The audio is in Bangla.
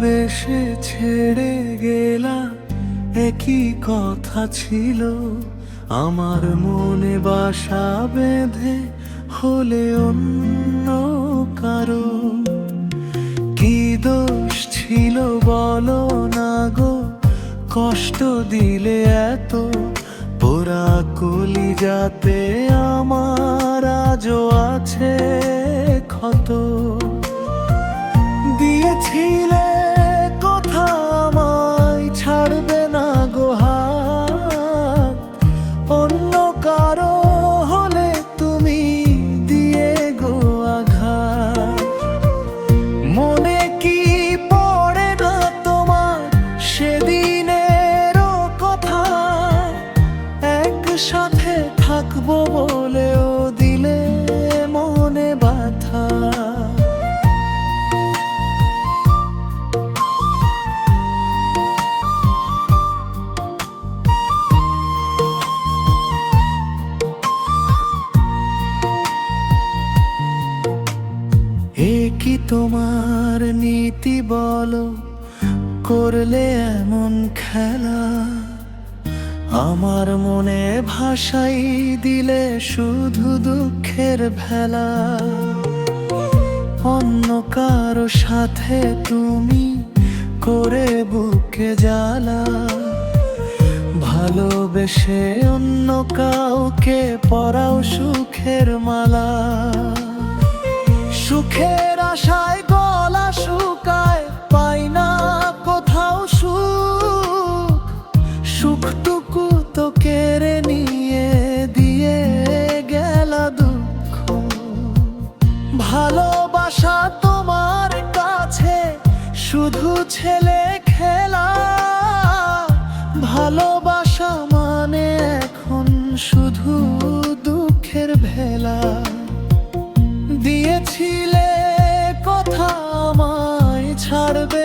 ভালোবেসে ছেড়ে গেলা, একই কথা ছিল আমার মনে বাসা বেঁধে, হলে অন্য কারো। কি দোষ ছিল বলো না গো, কষ্ট দিলে এত, পোড়া কলিজাতে আমার আজও আছে ক্ষত। দিয়েছিলে কথা আমায় ছাড়বে না গো হাত, অন্য কারো হলে তুমি দিয়ে গো আঘাত। মনে কি পড়ে না তোমার সেদিনেরও কথা, একসাথে থাকবো বলেও দিলে মনে ব্যথা। কি তোমার নীতি বলো, করলে এমন খেলা, আমার মনে ভাসাই দিলে শুধু দুঃখের ভেলা। অন্য কারো সাথে তুমি করে বুকে জ্বালা, ভালোবেসে অন্য কাউকে পরাও সুখের মালা। সুখের আশায় গলা শুকায়, পাই না কোথাও সুখ, সুখটুকু তো কেড়ে নিয়ে দিয়ে গেলা দুঃখ। ভালোবাসা তোমার কাছে শুধু ছেলে খেলা, ভালোবাসা মানে এখন শুধু দুঃখের ভেলা। দিয়েছিলে কথা আমায় ছাড়বে